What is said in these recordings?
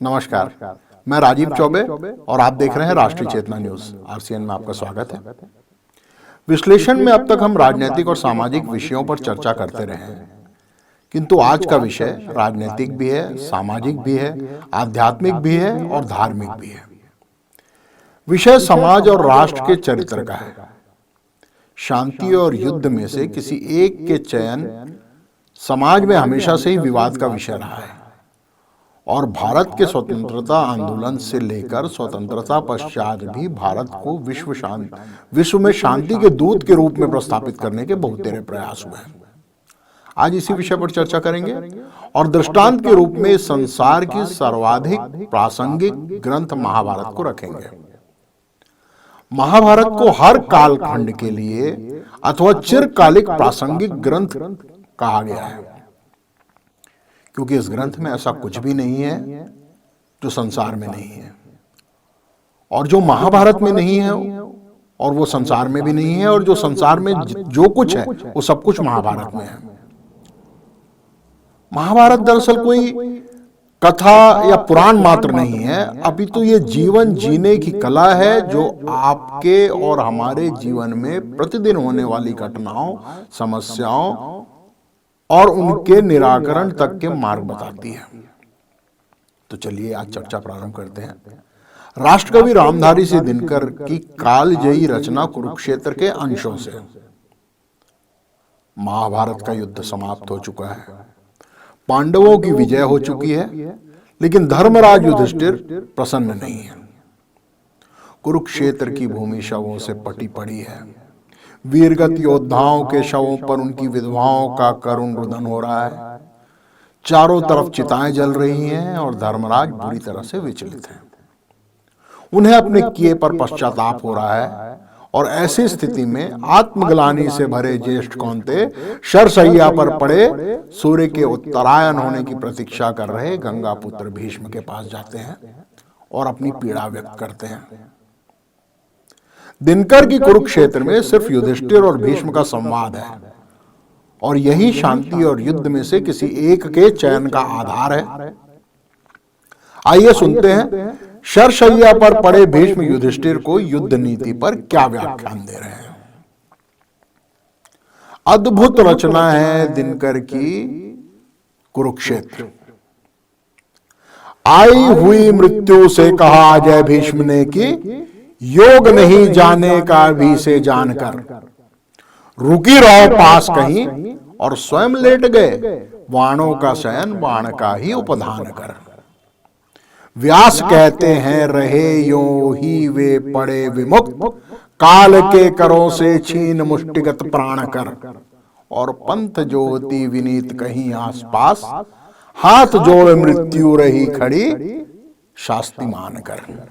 नमस्कार, मैं राजीव चौबे और आप देख रहे हैं राष्ट्रीय चेतना न्यूज आरसीएन में आपका स्वागत है। विश्लेषण में अब तक हम राजनीतिक और सामाजिक विषयों पर चर्चा करते रहे हैं, किंतु आज का विषय राजनीतिक भी है, सामाजिक भी है, आध्यात्मिक भी है और धार्मिक भी है। विषय समाज और राष्ट्र के चरित्र का है। शांति और युद्ध में से किसी एक के चयन समाज में हमेशा से ही विवाद का विषय रहा है और भारत के स्वतंत्रता आंदोलन से लेकर स्वतंत्रता पश्चात भी भारत को विश्व में शांति के दूत के रूप में प्रस्थापित करने के बहुतेरे प्रयास हुए हैं। आज इसी विषय पर चर्चा करेंगे और दृष्टांत के रूप में संसार की सर्वाधिक प्रासंगिक ग्रंथ महाभारत को रखेंगे। महाभारत को हर कालखंड के लिए अथवा चिरकालिक प्रासंगिक ग्रंथ कहा गया है, क्योंकि इस ग्रंथ में ऐसा कुछ भी नहीं है जो संसार में नहीं है, और जो महाभारत में नहीं है और वो संसार में भी नहीं है, और जो संसार में जो कुछ है वो सब कुछ महाभारत में है। महाभारत दरअसल कोई कथा या पुराण मात्र नहीं है, अपितु ये जीवन जीने की कला है जो आपके और हमारे जीवन में प्रतिदिन होने वाली घटनाओं, समस्याओं और उनके निराकरण तक के मार्ग बताती है। तो चलिए आज चर्चा प्रारंभ करते हैं। राष्ट्रकवि रामधारी सिंह दिनकर की कालजयी रचना कुरुक्षेत्र के अंशों से। महाभारत का युद्ध समाप्त हो चुका है, पांडवों की विजय हो चुकी है, लेकिन धर्मराज युधिष्ठिर प्रसन्न नहीं है। कुरुक्षेत्र की भूमि शवों से पटी पड़ी है। वीरगत योद्धाओं के शवों पर उनकी विधवाओं का करुण रुदन हो रहा है। चारों तरफ चिताएं जल रही हैं और धर्मराज बुरी तरह से विचलित हैं। उन्हें अपने किए पर पश्चाताप हो रहा है और ऐसी स्थिति में आत्मग्लानि से भरे ज्येष्ठ कौंते शरशैया पर पड़े सूर्य के उत्तरायण होने की प्रतीक्षा कर रहे गंगा पुत्र भीष्म के पास जाते हैं और अपनी पीड़ा व्यक्त करते हैं। दिनकर की कुरुक्षेत्र में सिर्फ युधिष्ठिर और भीष्म का संवाद है, और यही शांति और युद्ध में से किसी एक के चयन का आधार है। आइए सुनते हैं शरशैया पर पड़े भीष्म युधिष्ठिर को युद्ध नीति पर क्या व्याख्यान दे रहे हैं। अद्भुत रचना है दिनकर की कुरुक्षेत्र। आई हुई मृत्यु से कहा जय भीष्म ने कि योग नहीं जाने का भी से जानकर, रुकी रहो पास कहीं और स्वयं लेट गए, बाणों का शयन बाण का ही उपधान कर। व्यास कहते हैं रहे यो ही वे पड़े विमुक्त, काल के करों से छीन मुष्टिगत प्राण कर। और पंथ ज्योति विनीत कहीं आसपास, हाथ जोड़ मृत्यु रही खड़ी शास्ति मान कर।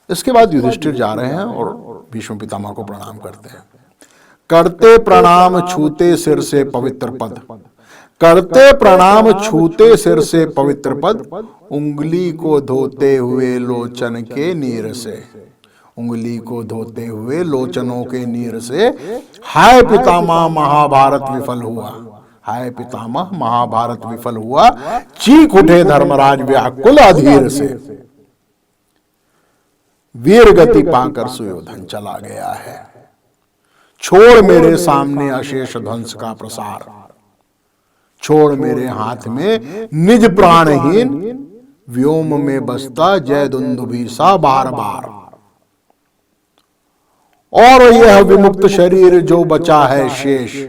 इसके बाद युधिष्ठिर जा रहे हैं और भीष्म पितामह को प्रणाम करते हैं। करते प्रणाम छूते सिर से पवित्र पद, करते प्रणाम छूते सिर से पवित्र पद, उंगली को धोते हुए लोचन के नीर से, उंगली को धोते हुए लोचनों के नीर से। हाय पितामह महाभारत विफल हुआ, हाय पितामह महाभारत विफल हुआ, चीख उठे धर्मराज व्याकुल अधीर से। वीर गति पाकर सुयोधन चला गया है, छोड़ मेरे सामने अशेष ध्वंस का प्रसार, छोड़ मेरे हाथ में निज प्राणहीन, व्योम में बसता जय दुंदुभी सा बार बार। और यह विमुक्त शरीर जो बचा है शेष,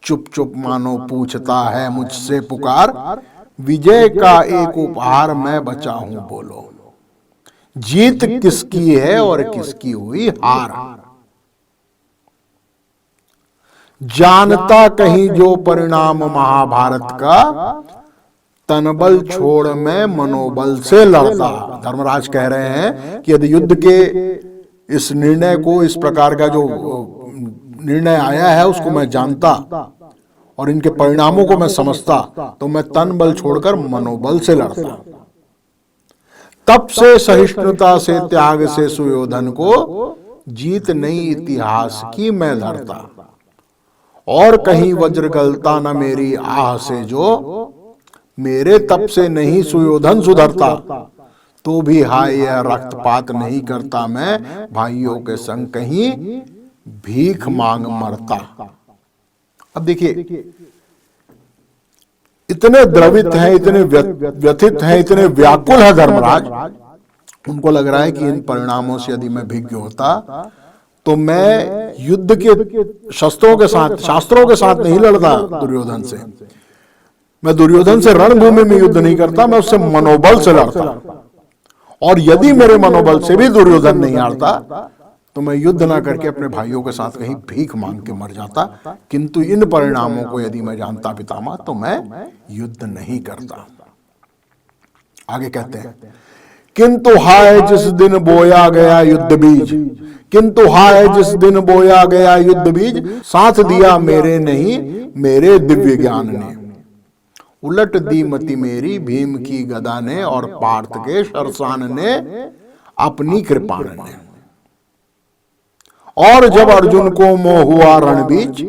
चुप चुप मानो पूछता है मुझसे पुकार, विजय का एक उपहार मैं बचा हूं बोलो, जीत किसकी है और किसकी हुई हार। जानता कहीं जो परिणाम महाभारत का, तनबल छोड़ मैं मनोबल से लड़ता। धर्मराज कह रहे हैं कि यदि युद्ध के इस निर्णय को, इस प्रकार का जो निर्णय आया है उसको मैं जानता और इनके परिणामों को मैं समझता, तो मैं तन बल छोड़कर मनोबल से लड़ता। तप से सहिष्णुता से त्याग से सुयोधन को जीत नई इतिहास की मैं धरता। और कहीं वज्र गलता न मेरी आह से जो, मेरे तप से नहीं सुयोधन सुधरता, तो भी हाय यह रक्तपात नहीं करता मैं, भाइयों के संग कहीं भीख मांग मरता। अब देखिए, इतने द्रवित हैं, इतने व्यथित हैं, इतने व्याकुल है धर्मराज, उनको लग रहा है कि इन परिणामों से यदि मैं भिज्ञ होता तो मैं युद्ध के शास्त्रों के साथ नहीं लड़ता दुर्योधन से, मैं दुर्योधन से रणभूमि में युद्ध नहीं करता, मैं उससे मनोबल से लड़ता, और यदि मेरे मनोबल से भी दुर्योधन नहीं हारता तो मैं युद्ध ना करके अपने भाइयों के साथ कहीं भीख मांग के मर जाता। किंतु इन परिणामों को यदि मैं जानता पितामह तो मैं युद्ध नहीं करता। आगे कहते हैं, किंतु हाय जिस दिन बोया गया युद्ध बीज, किंतु हाय जिस दिन बोया गया युद्ध बीज, साथ दिया मेरे नहीं मेरे दिव्य ज्ञान ने, उलट दी मति मेरी भीम की गदा ने, और पार्थ के शरसान ने अपनी कृपा ने। और जब अर्जुन को मोह हुआ रण बीच,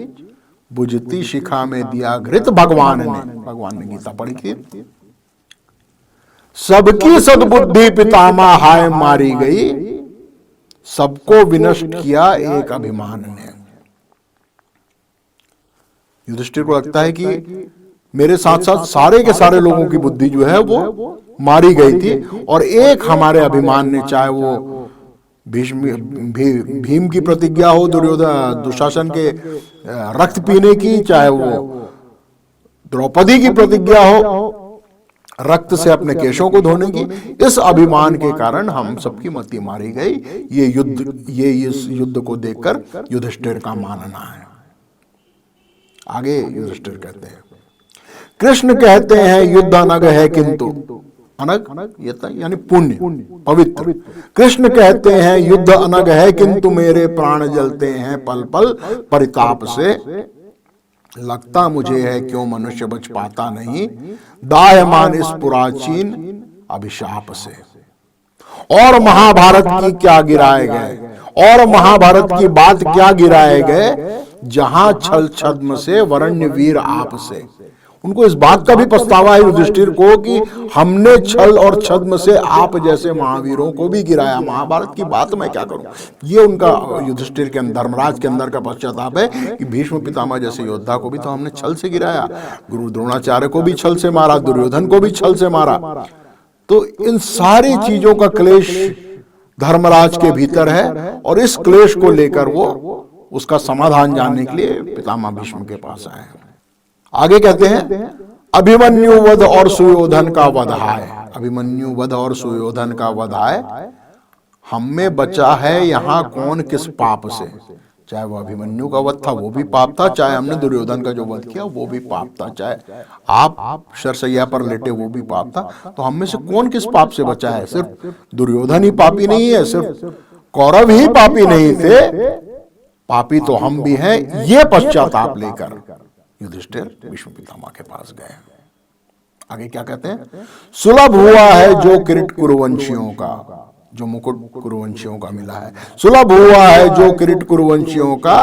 बुझती शिखा में दिया घृत भगवान ने गीता पढ़ी थी। सबकी सद्बुद्धि पितामह हाय मारी गई, सबको विनष्ट किया एक अभिमान ने। युधिष्ठिर को लगता है कि मेरे साथ साथ सारे के सारे लोगों की बुद्धि जो है वो मारी गई थी, और एक हमारे अभिमान ने, चाहे वो भीम की प्रतिज्ञा हो दुशासन के रक्त पीने की, चाहे वो द्रौपदी की प्रतिज्ञा हो रक्त से अपने केशों को धोने की, इस अभिमान के कारण हम सबकी मति मारी गई। ये इस युद्ध को देखकर युधिष्ठिर का मानना है। आगे युधिष्ठिर कहते हैं, कृष्ण कहते हैं युद्ध अनग है किंतु, अनग यानी पुण्य पवित्र, कृष्ण कहते हैं युद्ध अनग है किंतु मेरे प्राण जलते हैं पल पल परिताप से, लगता मुझे है क्यों मनुष्य बच पाता नहीं, दाह्यमान इस पुराचीन अभिशाप से। और महाभारत की क्या गिराए गए, और महाभारत की बात क्या गिराए गए, जहां छल छद्म से वरण्य वीर आप से। उनको इस बात का भी पछतावा है युधिष्ठिर को कि हमने छल और छद्म से आप जैसे महावीरों को भी गिराया, महाभारत की बात मैं क्या करूं। ये उनका युधिष्ठिर के अंदर, धर्मराज के अंदर का पश्चाताप है कि भीष्म पितामह जैसे योद्धा को भी तो हमने छल से गिराया, गुरु द्रोणाचार्य को भी छल से मारा, दुर्योधन को भी छल से मारा। तो इन सारी चीजों का क्लेश धर्मराज के भीतर है, और इस क्लेश को लेकर वो उसका समाधान जानने के लिए पितामह भीष्म के पास आए। आगे कहते हैं, अभिमन्यु वध और सुयोधन का वध है, अभिमन्यु वध और सुयोधन का वध है, हम में बचा है यहां कौन किस पाप से। चाहे वो अभिमन्यु का वध था वो भी पाप था, चाहे हमने दुर्योधन का जो वध किया वो भी पाप था, चाहे आप शरसैया पर लेटे वो भी पाप था। तो हम में से कौन किस पाप से बचा है। सिर्फ दुर्योधन ही पापी नहीं है, सिर्फ कौरव ही पापी नहीं थे, पापी तो हम भी हैं। ये पश्चाताप लेकर युधिष्ठिर भीष्म पितामह के पास गए। आगे क्या कहते हैं, सुलभ हुआ है जो किरीट कुरुवंशियों का, जो मुकुट कुरुवंशियों का मिला है, सुलभ हुआ है जो किरीट कुरुवंशियों का,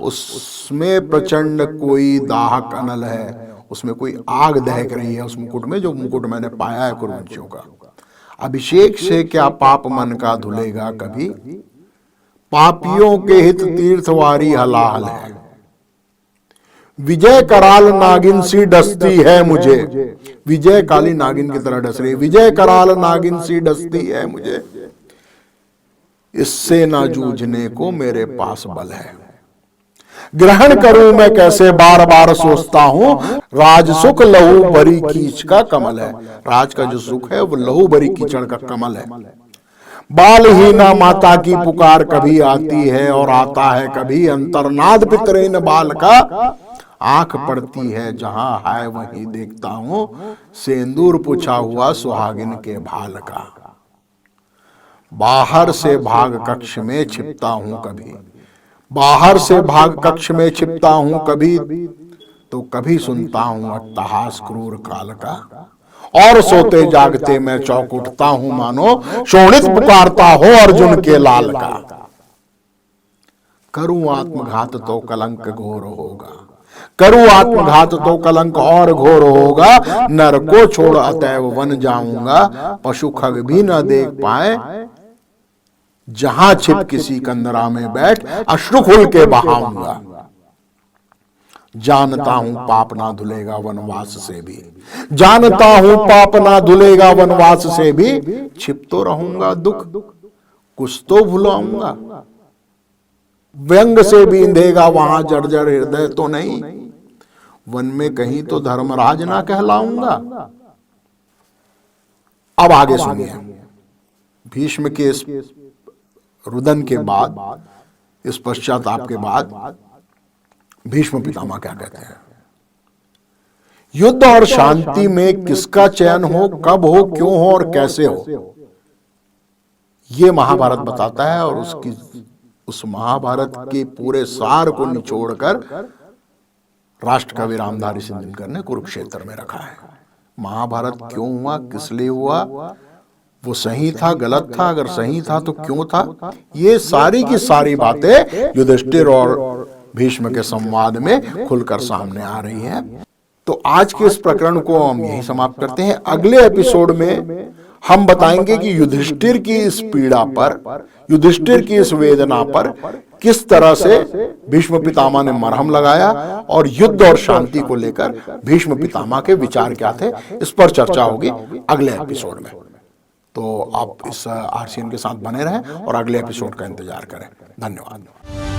उसमें प्रचंड कोई दाहक अनल है, उसमें कोई आग दहक रही है उस मुकुट में, जो मुकुट मैंने पाया है कुरुवंशियों का। अभिषेक से क्या पाप मन का धुलेगा कभी, पापियों के हित तीर्थवारी हलाहल है, विजय कराल नागिन सी डसती है मुझे, विजय काली नागिन की तरह डस रही, विजय कराल नागिन सी डसती है मुझे, इससे ना जूझने को मेरे पास बल है, ग्रहण करूं मैं कैसे बार बार सोचता हूं, राज सुख लहू भरी कीच का कमल है। राज का जो सुख है वो लहू भरी कीचड़ का कमल है। बाल ही ना माता की पुकार कभी आती है, और आता है कभी अंतर्नाद पितरेन बाल का, आंख पड़ती है जहां है वहीं देखता हूं, सेंदूर पूछा हुआ सुहागिन के भाल का। बाहर से भाग कक्ष में छिपता हूं कभी, बाहर से भाग कक्ष में छिपता हूं कभी, तो कभी सुनता हूं अट्टहास क्रूर काल का, और सोते जागते मैं चौंक उठता हूं मानो शोणित पुकारता हो अर्जुन के लाल का। करूं आत्मघात तो कलंक घोर होगा, करूं आत्मघात तो कलंक और घोर होगा, नर को छोड़ अतएव वन जाऊंगा, पशु खग भी न देख पाए, जहां छिप किसी कंदरा में बैठ अश्रु खुल के बहाऊंगा। जानता हूं पाप ना धुलेगा वनवास से भी, जानता हूं पाप ना धुलेगा वनवास से भी, छिप तो रहूंगा दुख कुछ तो भुलाऊंगा। व्यंग से बींधेगा वहां जर्जर हृदय तो नहीं, वन में कहीं तो धर्मराज ना कहलाऊंगा। अब आगे सुनिए। भीष्म के इस रुदन के बाद, इस पश्चाताप के बाद भीष्म पितामह क्या कहते हैं? युद्ध और शांति में किसका चयन हो, कब हो, क्यों हो और कैसे हो, यह महाभारत बताता है। और उस महाभारत के पूरे सार को निचोड़कर राष्ट्रकवि रामधारी सिंह दिनकर ने कुरुक्षेत्र में रखा है। महाभारत क्यों हुआ, किस लिए हुआ, वो सही था, गलत था, अगर सही था तो क्यों था, ये सारी की सारी बातें युधिष्ठिर और भीष्म के संवाद में खुलकर सामने आ रही हैं। तो आज के इस प्रकरण को हम यही समाप्त करते हैं। अगले एपिसोड में हम बताएंगे कि युधिष्ठिर की इस पीड़ा पर, युधिष्ठिर की इस वेदना पर किस तरह से भीष्म पितामह ने मरहम लगाया और युद्ध और शांति को लेकर भीष्म पितामह के विचार क्या थे, इस पर चर्चा होगी अगले एपिसोड में। तो आप इस आरसीएन के साथ बने रहें और अगले एपिसोड का इंतजार करें। धन्यवाद।